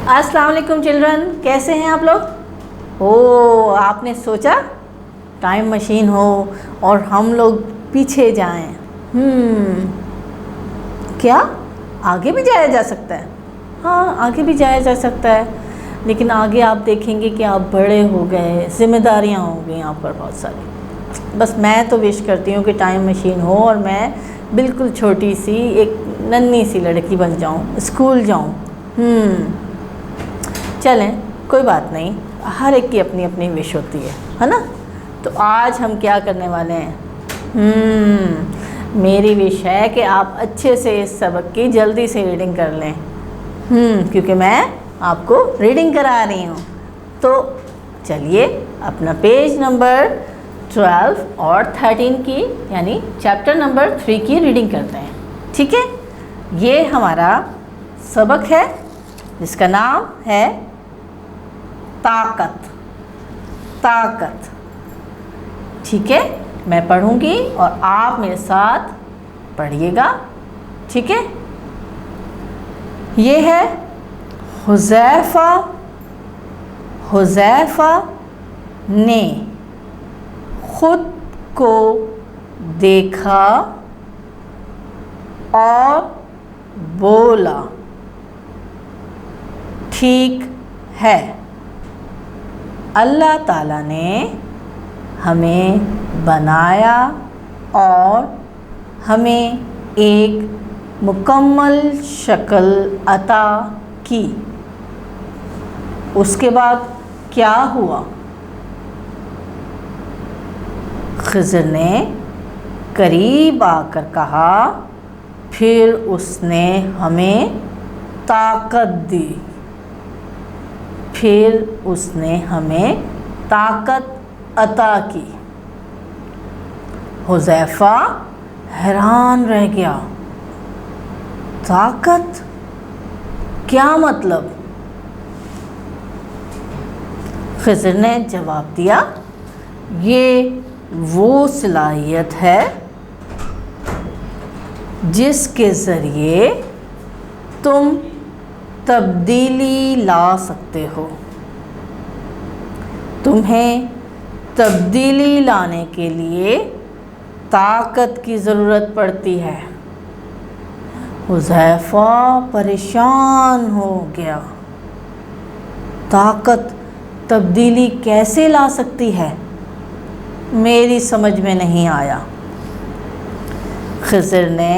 अस्सलाम वालेकुम चिल्ड्रन, कैसे हैं आप लोग। ओ आपने सोचा टाइम मशीन हो और हम लोग पीछे जाएं। क्या आगे भी जाया जा सकता है? हाँ, आगे भी जाया जा सकता है, लेकिन आगे आप देखेंगे कि आप बड़े हो गए, जिम्मेदारियाँ हो गई यहाँ पर बहुत सारी। बस मैं तो विश करती हूँ कि टाइम मशीन हो और मैं बिल्कुल छोटी सी एक नन्ही सी लड़की बन जाऊँ, स्कूल जाऊँ। चलें, कोई बात नहीं, हर एक की अपनी अपनी विश होती है ना। तो आज हम क्या करने वाले हैं? मेरी विश है कि आप अच्छे से इस सबक की जल्दी से रीडिंग कर लें, क्योंकि मैं आपको रीडिंग करा रही हूँ। तो चलिए अपना पेज नंबर 12 और 13 की यानी चैप्टर नंबर 3 की रीडिंग करते हैं। ठीक है, ये हमारा सबक है जिसका नाम है ताकत। ताकत, ठीक है, मैं पढ़ूंगी और आप मेरे साथ पढ़िएगा। ठीक है, ये है हुज़ैफ़ा ने खुद को देखा और बोला, ठीक है, अल्लाह ताला ने हमें बनाया और हमें एक मुकम्मल शक्ल अता की। उसके बाद क्या हुआ? खिज़र ने करीब आकर कहा, फिर उसने हमें ताकत दी। फिर उसने हमें ताकत अता की। हुज़ैफ़ा हैरान रह गया, ताकत क्या मतलब? खिज़र ने जवाब दिया, ये वो सलाहियत है जिसके ज़रिए तुम तब्दीली ला सकते हो। तुम्हें तब्दीली लाने के लिए ताकत की ज़रूरत पड़ती है। हुज़ैफ़ा परेशान हो गया, ताकत तब्दीली कैसे ला सकती है? मेरी समझ में नहीं आया। खिज़र ने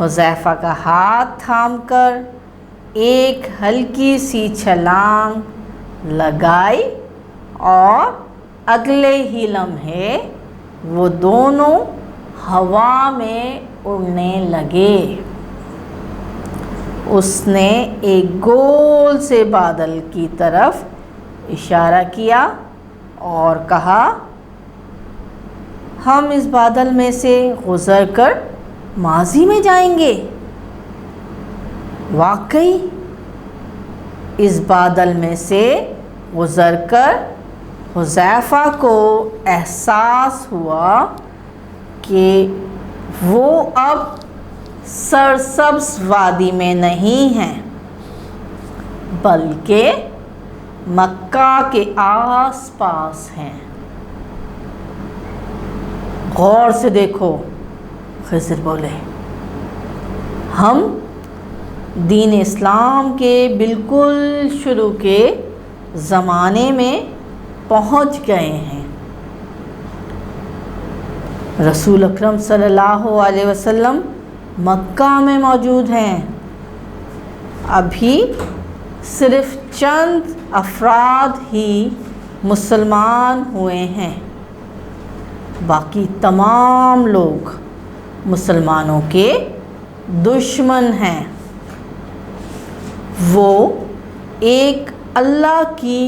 हुज़ैफ़ा का हाथ थामकर एक हल्की सी छलांग लगाई और अगले ही लम्हे वो दोनों हवा में उड़ने लगे। उसने एक गोल से बादल की तरफ इशारा किया और कहा, हम इस बादल में से गुज़र कर माज़ी में जाएंगे। वाकई इस बादल में से गुज़र कर हुज़ैफ़ा को एहसास हुआ कि वो अब सरसब्ज़ वादी में नहीं हैं, बल्कि मक्का के आस-पास हैं। गौर से देखो, खिज़र बोले, हम दीन इस्लाम के बिल्कुल शुरू के ज़माने में पहुँच गए हैं। रसूल अकरम सल्लल्लाहु अलैहि वसल्लम मक्का में मौजूद हैं। अभी सिर्फ़ चंद अफराद ही मुसलमान हुए हैं, बाकी तमाम लोग मुसलमानों के दुश्मन हैं। वो एक अल्लाह की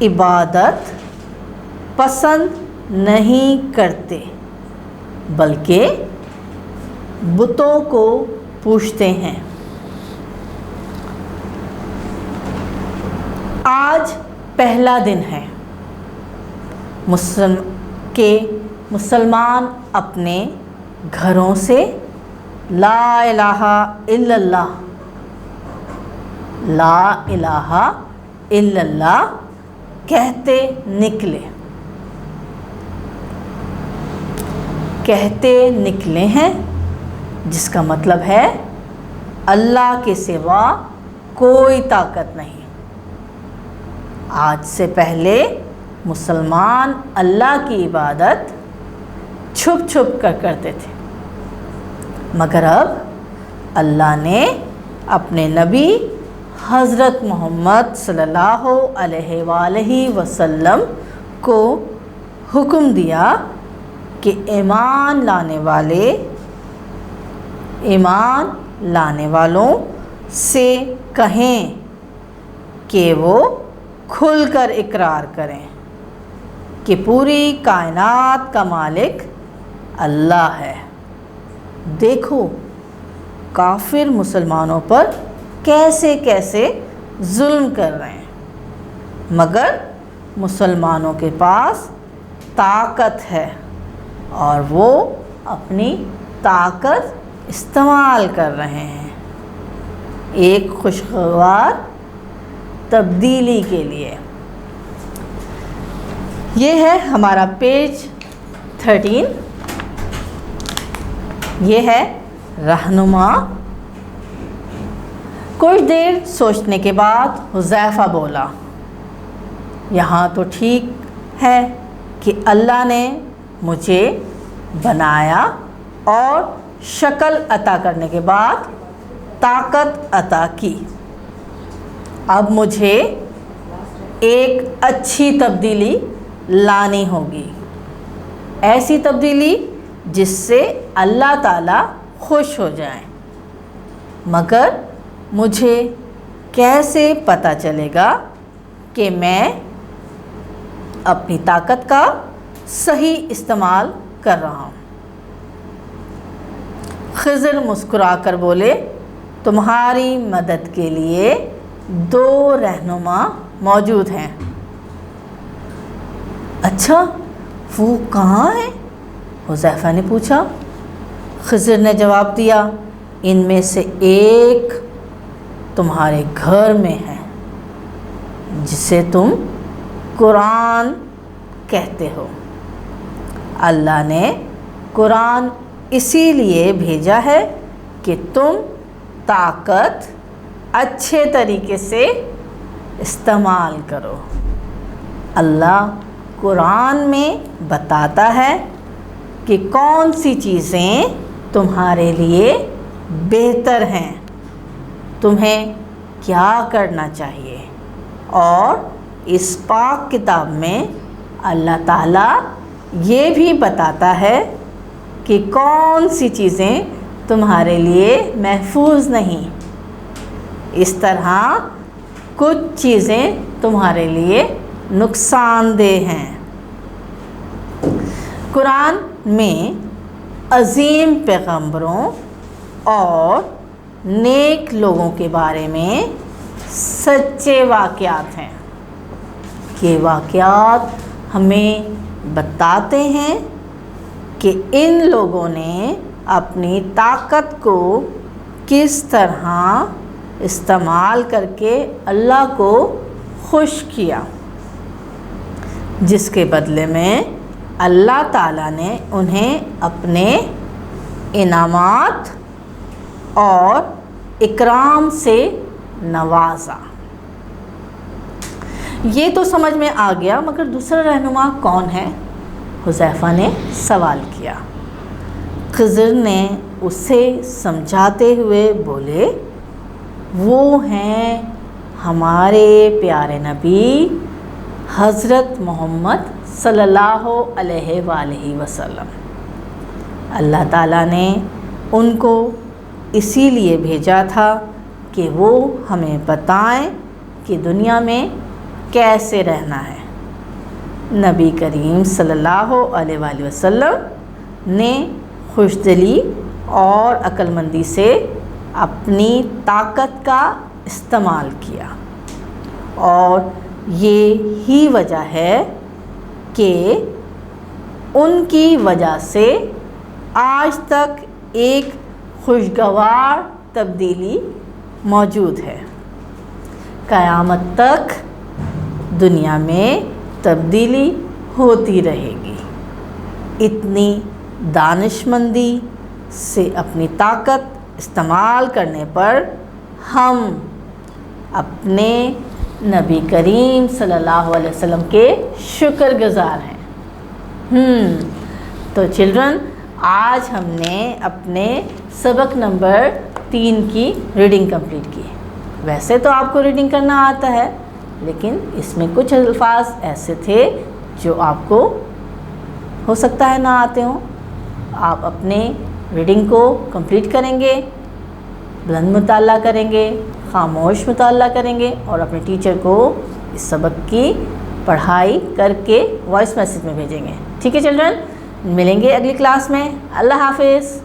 इबादत पसंद नहीं करते, बल्कि बुतों को पूजते हैं। आज पहला दिन है मुसलमान अपने घरों से ला इलाहा इल्लल्लाह لا الہ الا اللہ کہتے نکلے ہیں، جس کا مطلب ہے اللہ کے سوا کوئی طاقت نہیں۔ آج سے پہلے مسلمان اللہ کی عبادت چھپ چھپ کر کرتے تھے، مگر اب اللہ نے اپنے نبی حضرت محمد صلی اللہ علیہ وآلہ وسلم کو حکم دیا کہ ایمان لانے والوں سے کہیں کہ وہ کھل کر اقرار کریں کہ پوری کائنات کا مالک اللہ ہے۔ دیکھو کافر مسلمانوں پر کیسے کیسے ظلم کر رہے ہیں، مگر مسلمانوں کے پاس طاقت ہے اور وہ اپنی طاقت استعمال کر رہے ہیں ایک خوشگوار تبدیلی کے لیے۔ یہ ہے ہمارا پیج 13، یہ ہے رہنما۔ کچھ دیر سوچنے کے بعد حذیفہ بولا، یہاں تو ٹھیک ہے کہ اللہ نے مجھے بنایا اور شکل عطا کرنے کے بعد طاقت عطا کی، اب مجھے ایک اچھی تبدیلی لانی ہوگی، ایسی تبدیلی جس سے اللہ تعالیٰ خوش ہو جائیں، مگر مجھے کیسے پتہ چلے گا کہ میں اپنی طاقت کا صحیح استعمال کر رہا ہوں؟ خضر مسکرا کر بولے، تمہاری مدد کے لیے 2 رہنما موجود ہیں۔ اچھا، وہ کہاں ہیں؟ حذیفہ نے پوچھا۔ خضر نے جواب دیا، ان میں سے ایک تمہارے گھر میں ہے، جسے تم قرآن کہتے ہو۔ اللہ نے قرآن اسی لیے بھیجا ہے کہ تم طاقت اچھے طریقے سے استعمال کرو۔ اللہ قرآن میں بتاتا ہے کہ کون سی چیزیں تمہارے لیے بہتر ہیں، تمہیں کیا کرنا چاہیے، اور اس پاک کتاب میں اللہ تعالیٰ یہ بھی بتاتا ہے کہ کون سی چیزیں تمہارے لیے محفوظ نہیں۔ اس طرح کچھ چیزیں تمہارے لیے نقصان دہ ہیں۔ قرآن میں عظیم پیغمبروں اور نیک لوگوں کے بارے میں سچے واقعات ہیں۔ یہ واقعات ہمیں بتاتے ہیں کہ ان لوگوں نے اپنی طاقت کو کس طرح استعمال کر کے اللہ کو خوش کیا، جس کے بدلے میں اللہ تعالیٰ نے انہیں اپنے انعامات اور اکرام سے نوازا۔ یہ تو سمجھ میں آ گیا، مگر دوسرا رہنما کون ہے؟ حذیفہ نے سوال کیا۔ خضر نے اسے سمجھاتے ہوئے بولے، وہ ہیں ہمارے پیارے نبی حضرت محمد صلی اللہ علیہ وآلہ وسلم۔ اللہ تعالیٰ نے ان کو اسی لیے بھیجا تھا کہ وہ ہمیں بتائیں کہ دنیا میں کیسے رہنا ہے۔ نبی کریم صلی اللہ علیہ وآلہ وسلم نے خوشدلی اور عقل مندی سے اپنی طاقت کا استعمال کیا، اور یہی وجہ ہے کہ ان کی وجہ سے آج تک ایک خوشگوار تبدیلی موجود ہے۔ क़यामत तक दुनिया में तब्दीली होती रहेगी। इतनी दानिशमंदी से अपनी ताकत इस्तेमाल करने पर हम अपने नबी करीम सल्लल्लाहु अलैहि वसल्लम के शुक्रगुज़ार हैं। तो चिल्ड्रन, आज हमने अपने सबक नंबर 3 की रीडिंग कंप्लीट की। वैसे तो आपको रीडिंग करना आता है, लेकिन इसमें कुछ अल्फाज ऐसे थे जो आपको हो सकता है ना आते हों। आप अपने रीडिंग को कंप्लीट करेंगे, बुलंद मुताला करेंगे, खामोश मुताला करेंगे और अपने टीचर को इस सबक की पढ़ाई करके वॉइस मैसेज में भेजेंगे। ठीक है चिल्ड्रन, मिलेंगे अगली क्लास में। अल्लाह हाफिज़।